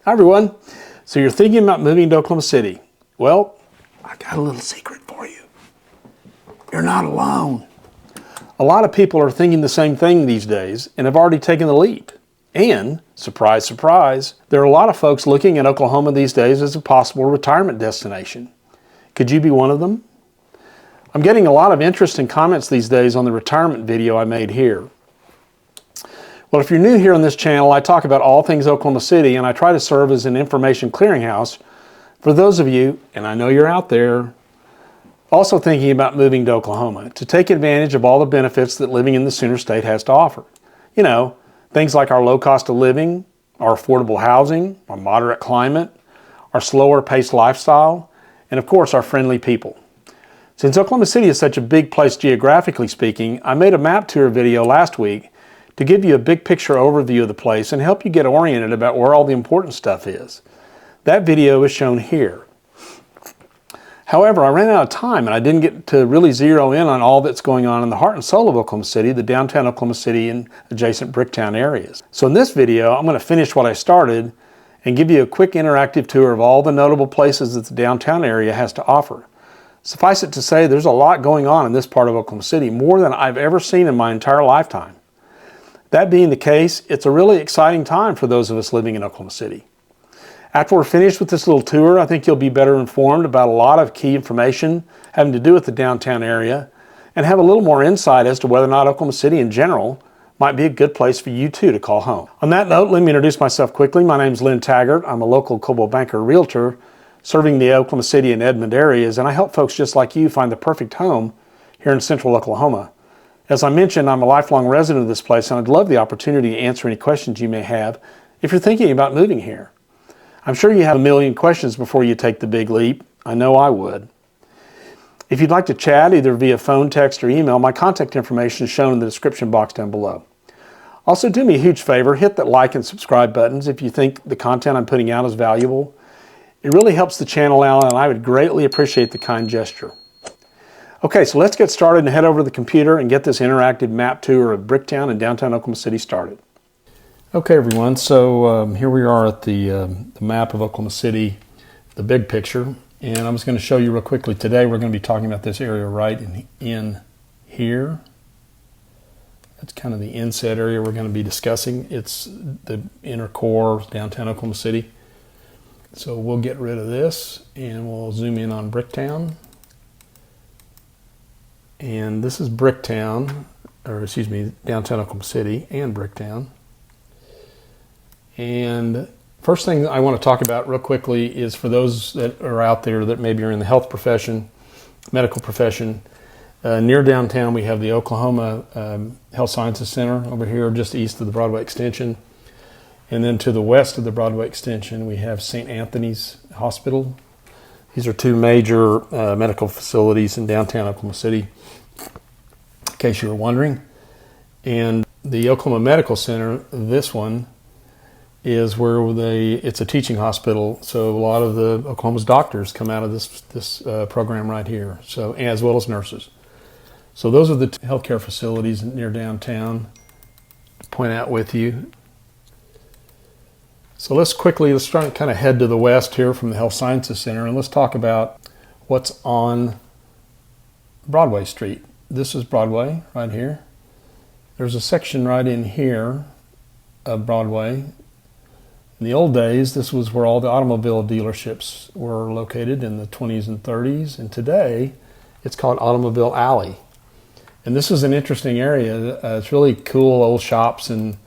Hi everyone. So you're thinking about moving to Oklahoma City. Well, I got a little secret for you. You're not alone. A lot of people are thinking the same thing these days and have already taken the leap. And, surprise, surprise, there are a lot of folks looking at Oklahoma these days as a possible retirement destination. Could you be one of them? I'm getting a lot of interest and comments these days on the retirement video I made here. Well, if you're new here on this channel, I talk about all things Oklahoma City, and I try to serve as an information clearinghouse for those of you, and I know you're out there, also thinking about moving to Oklahoma to take advantage of all the benefits that living in the Sooner State has to offer. You know, things like our low cost of living, our affordable housing, our moderate climate, our slower paced lifestyle, and of course our friendly people. Since Oklahoma City is such a big place geographically speaking, I made a map tour video last week to give you a big picture overview of the place and help you get oriented about where all the important stuff is. That video is shown here. However, I ran out of time and I didn't get to really zero in on all that's going on in the heart and soul of Oklahoma City, the downtown Oklahoma City and adjacent Bricktown areas. So in this video, I'm going to finish what I started and give you a quick interactive tour of all the notable places that the downtown area has to offer. Suffice it to say, there's a lot going on in this part of Oklahoma City, more than I've ever seen in my entire lifetime. That being the case, it's a really exciting time for those of us living in Oklahoma City. After we're finished with this little tour, I think you'll be better informed about a lot of key information having to do with the downtown area and have a little more insight as to whether or not Oklahoma City in general might be a good place for you too to call home. On that note, let me introduce myself quickly. My name's Lynn Taggart. I'm a local Coldwell Banker realtor serving the Oklahoma City and Edmond areas, and I help folks just like you find the perfect home here in central Oklahoma. As I mentioned, I'm a lifelong resident of this place and I'd love the opportunity to answer any questions you may have if you're thinking about moving here. I'm sure you have a million questions before you take the big leap. I know I would. If you'd like to chat either via phone, text, or email, my contact information is shown in the description box down below. Also, do me a huge favor, hit that like and subscribe buttons if you think the content I'm putting out is valuable. It really helps the channel out and I would greatly appreciate the kind gesture. Okay, so let's get started and head over to the computer and get this interactive map tour of Bricktown and downtown Oklahoma City started. Okay, everyone, so here we are at the map of Oklahoma City, the big picture, and I'm just going to show you real quickly. Today we're going to be talking about this area right in here. That's kind of the inset area we're going to be discussing. It's the inner core downtown Oklahoma City. So we'll get rid of this and we'll zoom in on Bricktown. And this is Bricktown, or excuse me, downtown Oklahoma City and Bricktown. And first thing I want to talk about real quickly is for those that are out there that maybe are in the health profession, medical profession, near downtown we have the Oklahoma Health Sciences Center over here just east of the Broadway Extension. And then to the west of the Broadway Extension we have St. Anthony's Hospital. These are two major medical facilities in downtown Oklahoma City, in case you were wondering. And the Oklahoma Medical Center, this one, is where it's a teaching hospital, so a lot of the Oklahoma's doctors come out of this program right here, so as well as nurses. So those are the healthcare facilities near downtown to point out with you. So let's try and kind of head to the west here from the Health Sciences Center, and let's talk about what's on Broadway Street. This is Broadway right here. There's a section right in here of Broadway. In the old days, this was where all the automobile dealerships were located in the 20s and 30s, and today it's called Automobile Alley. And this is an interesting area. It's really cool old shops and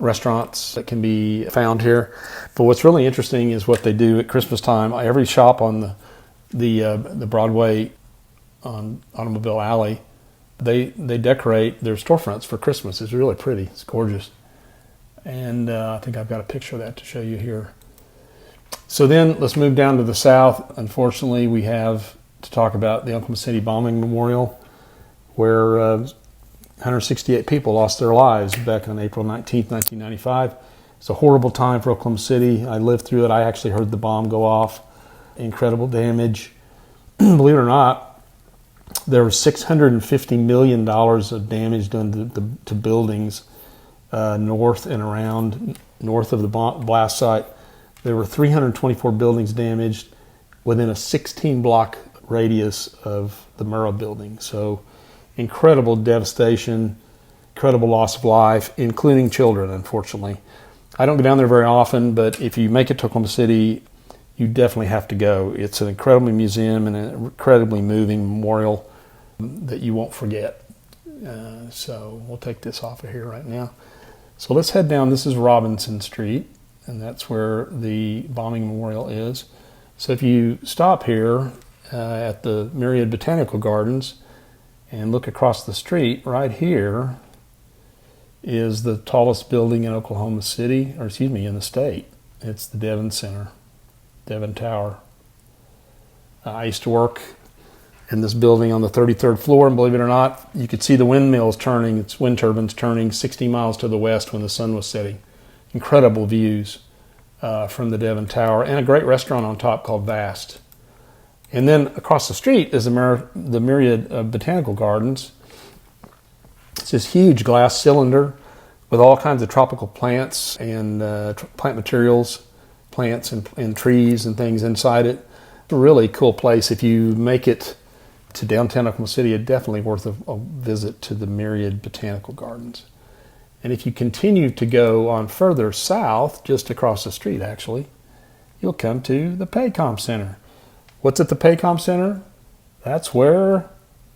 restaurants that can be found here. But what's really interesting is what they do at Christmas time. Every shop on the Broadway on Automobile Alley, they decorate their storefronts for Christmas. It's really pretty. It's gorgeous. And I think I've got a picture of that to show you here. So then let's move down to the south. Unfortunately, we have to talk about the Oklahoma City Bombing Memorial, where 168 people lost their lives back on April 19th, 1995. It's a horrible time for Oklahoma City. I lived through it. I actually heard the bomb go off. Incredible damage. Believe it or not, there was $650 million of damage done to buildings north of the blast site. There were 324 buildings damaged within a 16-block radius of the Murrah building. So incredible devastation, incredible loss of life, including children, unfortunately. I don't go down there very often, but if you make it to Oklahoma City, you definitely have to go. It's an incredible museum and an incredibly moving memorial that you won't forget. So we'll take this off of here right now. So let's head down. This is Robinson Street, and that's where the bombing memorial is. So if you stop here at the Myriad Botanical Gardens and look across the street, right here is the tallest building in Oklahoma City, or excuse me, in the state. It's the Devon Center, Devon Tower. I used to work in this building on the 33rd floor, and believe it or not, you could see the windmills turning, its wind turbines turning 60 miles to the west when the sun was setting. Incredible views from the Devon Tower, and a great restaurant on top called Vast. And then across the street is the Myriad Botanical Gardens. It's this huge glass cylinder with all kinds of tropical plants and plant materials, plants and trees and things inside it. It's a really cool place. If you make it to downtown Oklahoma City, it's definitely worth a visit to the Myriad Botanical Gardens. And if you continue to go on further south, just across the street actually, you'll come to the Paycom Center. What's at the Paycom Center? That's where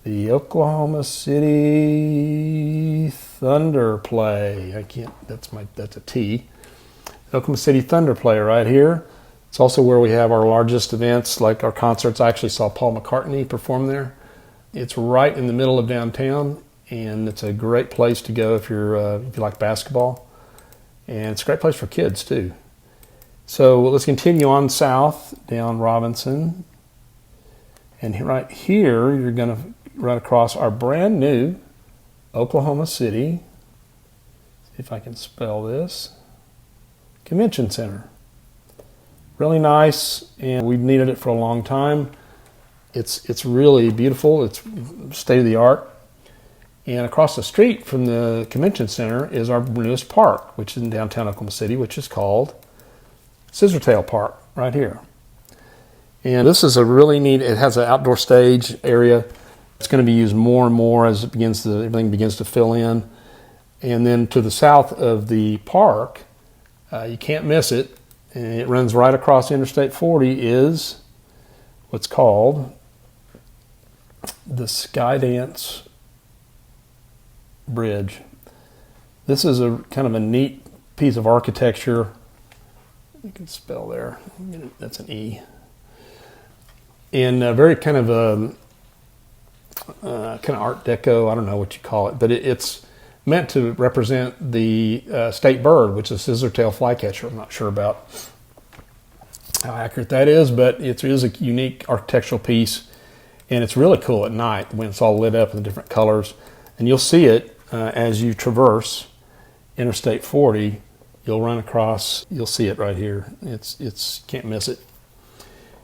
the Oklahoma City Thunder play. That's a T. Oklahoma City Thunder play right here. It's also where we have our largest events, like our concerts. I actually saw Paul McCartney perform there. It's right in the middle of downtown, and it's a great place to go if you like basketball. And it's a great place for kids too. So let's continue on south down Robinson. And right here, you're going to run across our brand new Oklahoma City, see if I can spell this, Convention Center. Really nice, and we've needed it for a long time. It's really beautiful. It's state of the art. And across the street from the Convention Center is our newest park, which is in downtown Oklahoma City, which is called Scissortail Park, right here. And this is a really neat, it has an outdoor stage area. It's going to be used more and more as everything begins to fill in. And then to the south of the park, you can't miss it, and it runs right across Interstate 40, is what's called the Skydance Bridge. This is a kind of a neat piece of architecture. You can spell there. That's an E. And very kind of Art Deco. I don't know what you call it, but it's meant to represent the state bird, which is a scissortail flycatcher. I'm not sure about how accurate that is, but it is a unique architectural piece, and it's really cool at night when it's all lit up in different colors. And you'll see it as you traverse Interstate 40. You'll run across, you'll see it right here. It's can't miss it.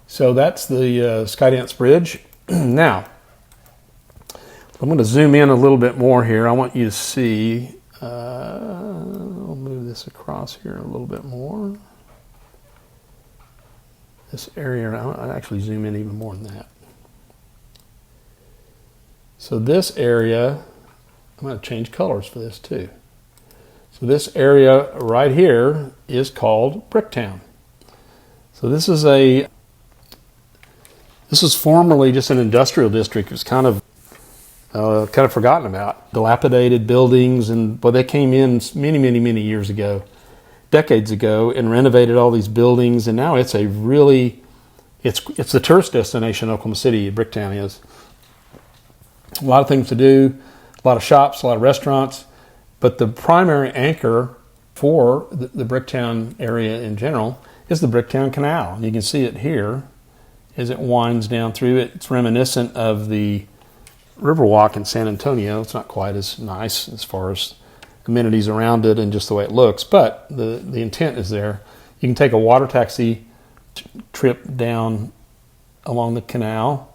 So that's the Skydance Bridge. Now, I'm going to zoom in a little bit more here. I want you to see, I'll move this across here a little bit more. This area, I'll actually zoom in even more than that. So this area, I'm going to change colors for this too. So this area right here is called Bricktown. So this is formerly just an industrial district. It was kind of forgotten about. Dilapidated buildings, but they came in many years ago, decades ago, and renovated all these buildings. And now it's a really, it's the tourist destination Oklahoma City, Bricktown is. A lot of things to do, a lot of shops, a lot of restaurants. But the primary anchor for the Bricktown area in general is the Bricktown Canal. And you can see it here as it winds down through it. It's reminiscent of the Riverwalk in San Antonio. It's not quite as nice as far as amenities around it and just the way it looks, but the intent is there. You can take a water taxi trip down along the canal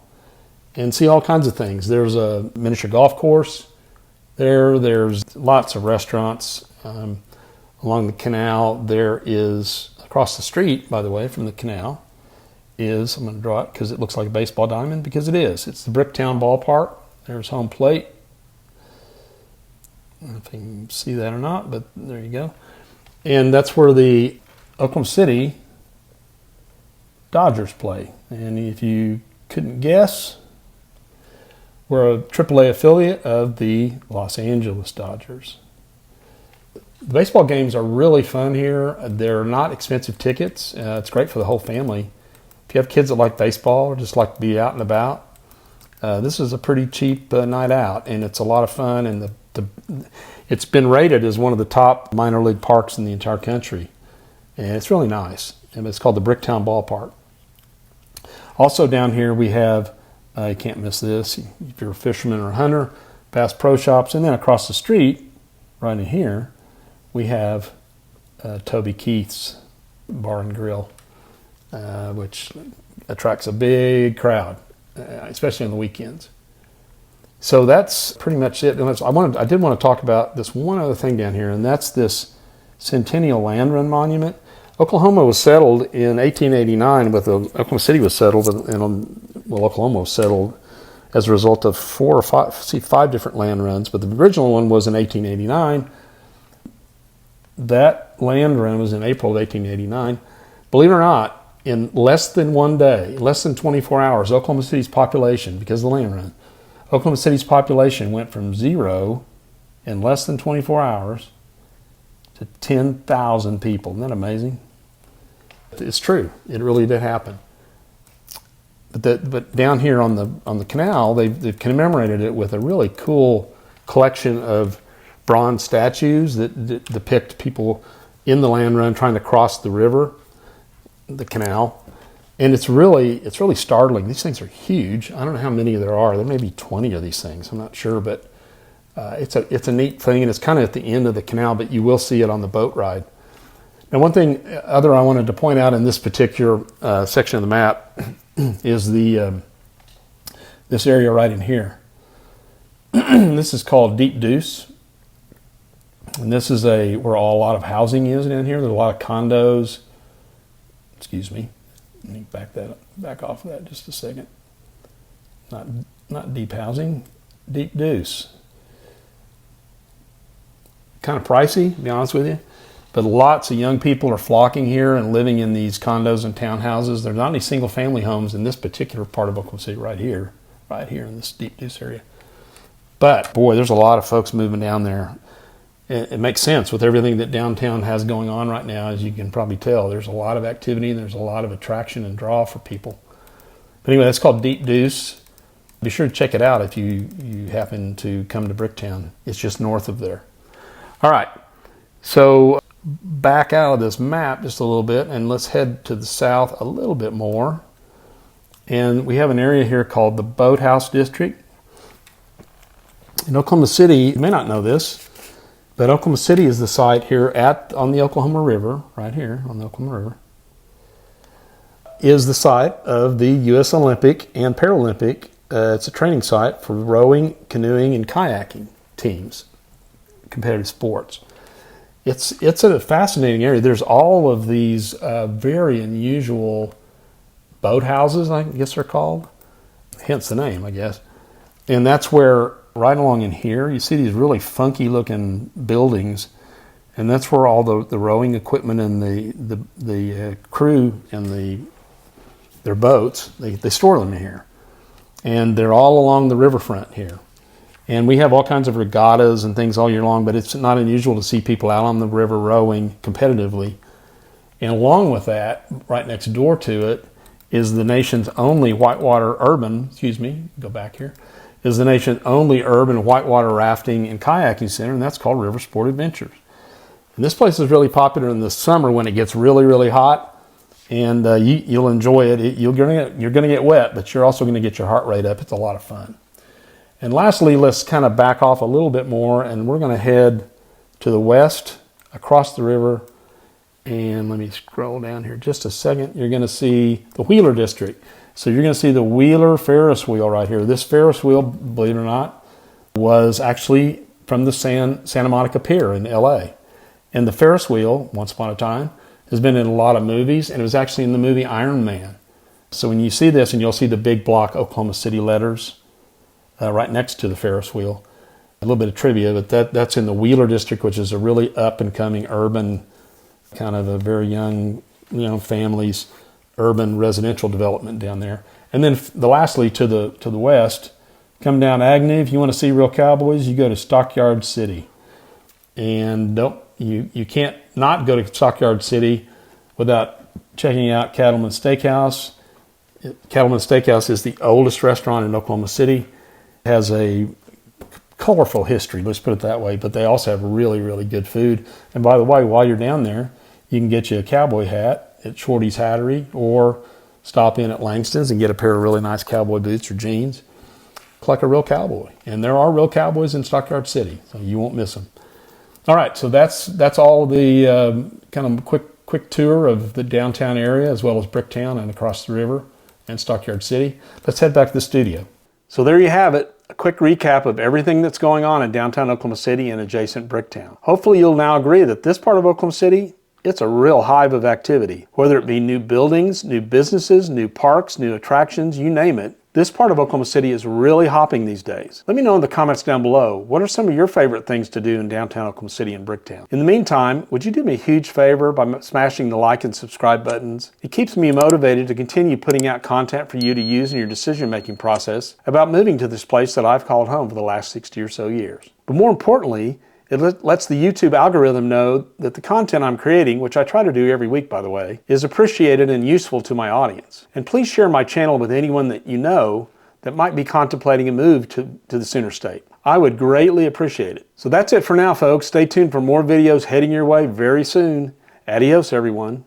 and see all kinds of things. There's a miniature golf course there. There's lots of restaurants along the canal. There is a Across the street, by the way, from the canal is, I'm going to draw it because it looks like a baseball diamond, because it is. It's the Bricktown ballpark. There's home plate. I don't know if you can see that or not, but there you go. And that's where the Oklahoma City Dodgers play. And if you couldn't guess, we're a AAA affiliate of the Los Angeles Dodgers. The baseball games are really fun here. They're not expensive tickets. It's great for the whole family. If you have kids that like baseball or just like to be out and about, this is a pretty cheap night out, and it's a lot of fun. And it's been rated as one of the top minor league parks in the entire country, and it's really nice. And it's called the Bricktown Ballpark. Also down here we have, you can't miss this, if you're a fisherman or a hunter, Bass Pro Shops, and then across the street, right in here, we have Toby Keith's Bar and Grill, which attracts a big crowd, especially on the weekends. So that's pretty much it. I did want to talk about this one other thing down here, and that's this Centennial Land Run Monument. Oklahoma was settled in 1889 Oklahoma City was settled, Oklahoma was settled as a result of five different land runs, but the original one was in 1889. That land run was in April of 1889. Believe it or not, in less than one day, less than 24 hours, Oklahoma City's population, because of the land run, Oklahoma City's population went from 0 in less than 24 hours to 10,000 people. Isn't that amazing? It's true. It really did happen. But down here on the canal, they've commemorated it with a really cool collection of bronze statues that depict people in the land run trying to cross the river, the canal. And it's really startling. These things are huge. I don't know how many there are. There may be 20 of these things. I'm not sure, but it's a neat thing, and it's kind of at the end of the canal, but you will see it on the boat ride. Now, one thing other I wanted to point out in this particular section of the map is this area right in here. This is called Deep Deuce, and this is where a lot of housing is down here. There's a lot of condos. Excuse me. Let me back off of that just a second. Not deep housing, Deep Deuce. Kind of pricey, to be honest with you, but lots of young people are flocking here and living in these condos and townhouses. There's not any single family homes in this particular part of Oklahoma City right here in this Deep Deuce area. But boy, there's a lot of folks moving down there. It makes sense with everything that downtown has going on right now. As you can probably tell, there's a lot of activity and there's a lot of attraction and draw for people. But anyway, that's called Deep Deuce. Be sure to check it out if you happen to come to Bricktown. It's just north of there. All right, so back out of this map just a little bit, and let's head to the south a little bit more. And we have an area here called the Boathouse District. In Oklahoma City, you may not know this, but Oklahoma City is the site here on the Oklahoma River, right here on the Oklahoma River, is the site of the U.S. Olympic and Paralympic. It's a training site for rowing, canoeing, and kayaking teams, competitive sports. It's a fascinating area. There's all of these very unusual boathouses, I guess they're called, hence the name, I guess. And that's where, right along in here, you see these really funky looking buildings, and that's where all the rowing equipment and the crew and their boats, they store them here. And they're all along the riverfront here. And we have all kinds of regattas and things all year long, but it's not unusual to see people out on the river rowing competitively. And along with that, right next door to it, is the nation's only whitewater urban, is the nation's only urban whitewater rafting and kayaking center, and that's called River Sport Adventures. And this place is really popular in the summer when it gets really, really hot, and you'll enjoy it. You're going to get wet, but you're also going to get your heart rate up. It's a lot of fun. And lastly, let's kind of back off a little bit more, and we're going to head to the west, across the river, and let me scroll down here just a second. You're going to see the Wheeler District. So you're going to see the Wheeler Ferris wheel right here. This Ferris wheel, believe it or not, was actually from the Santa Monica Pier in LA. And the Ferris wheel, once upon a time, has been in a lot of movies, and it was actually in the movie Iron Man. So when you see this, and you'll see the big block Oklahoma City letters right next to the Ferris wheel. A little bit of trivia, but that's in the Wheeler District, which is a really up-and-coming urban, kind of a very young, families, urban residential development down there. And then lastly, to the west, come down Agnew. If you want to see real cowboys, you go to Stockyards City. And you can't not go to Stockyards City without checking out Cattlemen Steakhouse. Cattlemen Steakhouse is the oldest restaurant in Oklahoma City. It has a colorful history, let's put it that way, but they also have really, really good food. And by the way, while you're down there, you can get you a cowboy hat at Shorty's Hattery, or stop in at Langston's and get a pair of really nice cowboy boots or jeans. Look like a real cowboy. And there are real cowboys in Stockyards City, so you won't miss them. All right, so that's all the kind of quick tour of the downtown area, as well as Bricktown and across the river and Stockyards City. Let's head back to the studio. So there you have it, a quick recap of everything that's going on in downtown Oklahoma City and adjacent Bricktown. Hopefully you'll now agree that this part of Oklahoma City, it's a real hive of activity. Whether it be new buildings, new businesses, new parks, new attractions, you name it, this part of Oklahoma City is really hopping these days. Let me know in the comments down below, what are some of your favorite things to do in downtown Oklahoma City and Bricktown? In the meantime, would you do me a huge favor by smashing the like and subscribe buttons? It keeps me motivated to continue putting out content for you to use in your decision-making process about moving to this place that I've called home for the last 60 or so years. But more importantly, it lets the YouTube algorithm know that the content I'm creating, which I try to do every week, by the way, is appreciated and useful to my audience. And please share my channel with anyone that you know that might be contemplating a move to the Sooner State. I would greatly appreciate it. So that's it for now, folks. Stay tuned for more videos heading your way very soon. Adios, everyone.